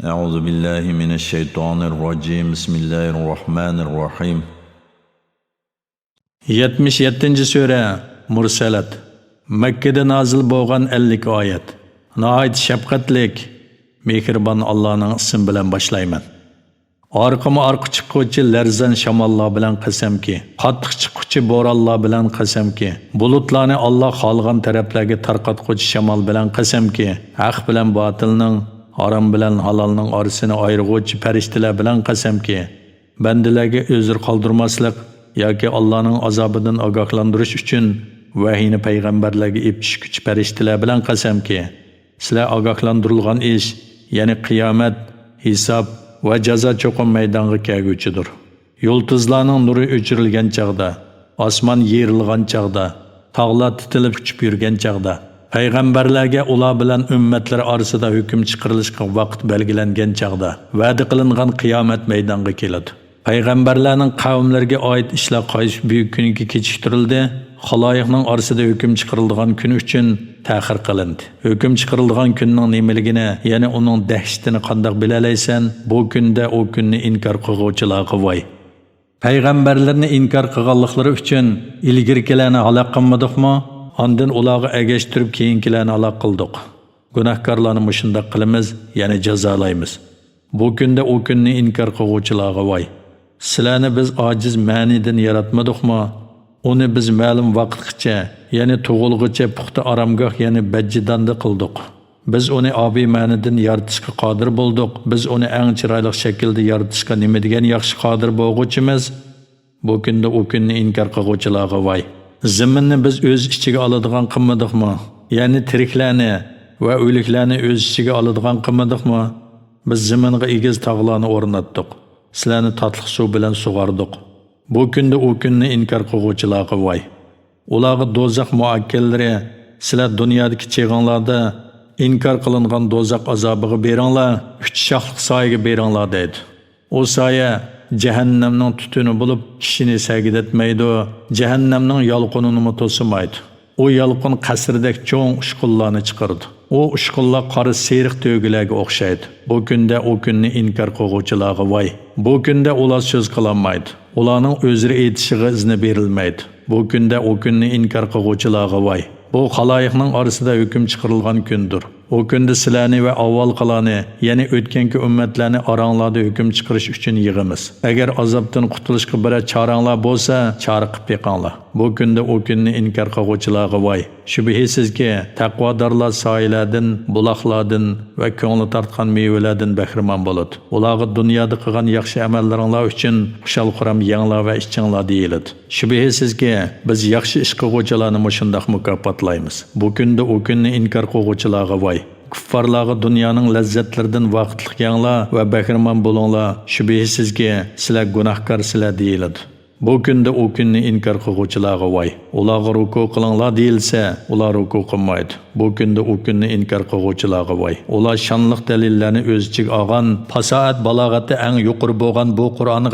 أعوذ بالله من الشيطان الرجيم بسم الله الرحمن الرحيم 77. Sure Mursalat Mekke'de nazil bo'lgan 50 oyat. Nihoyat shafqatlik, mehribon Allohning ismi bilan boshlayman. Orqa chiqquvchi larzan shamollar bilan qasamki, qattiq chiqquvchi bo'ronlar bilan qasamki, bulutlarni Alloh xolgan taraflarga tarqatquchi shamol bilan qasamki, haq bilan botilning, harom bilan halalning orasini ayirg'uvchi farishtalar bilan qasamki, bandalarga o'zir qoldirmaslik yoki Allohning azobidan ogohlantirish uchun vahiyni payg'ambarlarga eptishguchi farishtalar bilan qasamki, sizlar ogohlantirilgan ish, ya'ni qiyomat, hisob va jazo cho'qim maydonga kelguchidir. Yulduzlarning nuri o'chirilgan chaqda, osmon yerilgan chaqda, tog'lar titilib uchib yurgan chaqda, payg'ambarlarga ular bilan ummatlar orasida hukm chiqarilishga vaqt belgilangan chaqda va'da qilingan qiyomat maydonga keladi. Payg'ambarlarning qavmlarga oid ishlar qaysi buyuk kunga kechiktirildi, xaloyiqning orasida hukm chiqarilgan kun uchun ta'xir qilindi. Hukm chiqarilgan kunning nimaligini, ya'ni uning dahshatini qanday bilalaysan, bu kunda o kunni inkor qiluvchilarga voy. Payg'ambarlarni inkor qilganliklari uchun ilgirkilarni halok qilmadikmi? Ondan ularga agashtirib keyinkilarni halok qildik. Gunohkorlarni mushundaq qilamiz, ya'ni jazolaymiz. Bu kunda o kunni inkor qiluvchilarga voy. Sizlarni biz ojiz ma'nidan yaratmadikmi? Uni biz ma'lum vaqtgacha, ya'ni tug'ilg'icha puxta aromgoh, ya'ni bajjidanda qildik. Biz uni obiy ma'nidan yaratishga qodir bo'ldik. Biz uni eng chiroyli shaklda yaratishga nima degan yaxshi qodir bo'lg'uchimiz? Bu kunda o kunni inkor qiluvchilarga voy. Zaminni biz o'z ichiga oladigan qilmadikmi? Ya'ni tiriklarni va o'liklarni o'z ichiga oladigan qilmadikmi? Biz zaminga egiz tog'larni o'rnatdik. Sizlarni tatliq suv bilan sug'ardik. Bu kunda o kunni inkor qiluvchilarga voy. Ularga do'zax muakkallari, sizlar dunyodagi cheg'onlarda inkor qilingan do'zax azobiga beringlar, 3 shoxlik soyaga beringlar deydi. O soya jahannamning tutuni bo'lib, kishini sagidatmaydi, jahannamning yolqinini to'simaydi. O yolqin qasrdek cho'ng ushqullarni chiqardi. O ushqullar qora seriq to'gilarga o'xshaydi. Bu kunda o kunni inkor qiluvchilarga voy. Bu kunda ular so'z qilolmaydi. Ularning o'zlari aytishiga izni berilmaydi. Bu kunda o kunni inkor qiluvchilarga voy. Bu xaloyiqning orasida hukm chiqarilgan kundir. O kunda sizlarni va avvalqilarni, ya'ni o'tganki ummatlarni oranglarda hukm chiqarish uchun yig'imiz. Agar azobdan qutulishga bir choranglar bo'lsa, chora qilib beqinglar. Bu kunda o kunni inkor qiluvchilarga voy. Shubhisizki, taqvodorlar soylardan, buloqlardan va ko'ngli tortgan mevalardan bahramon bo'ladi. Ularga dunyoda qilgan yaxshi amallaringlar uchun xushal quram yanglar va ichinglar deyiladi. Shubhisizki, biz yaxshi ish qiluvchilarni mushundaq mukofotlaymiz. Bu kunda o kunni inkor qiluvchilarga voy. Kuffarlarga dunyoning lazzatlaridan vaqtlik yanglar va bahramon bo'linglar. Shubhisizki, sizlar gunohkor sizlar deyiladi. Bu kunda o kunni inkor qiluvchilarga voy. Ularga ruku qilinglar deyilsa, ular ruku qilmaydi. Bu kunda o kunni inkor qiluvchilarga voy. Ular shonliq dalillarni o'z ichiga olgan, fasohat balog'ati eng yuqori bo'lgan bu Qur'onga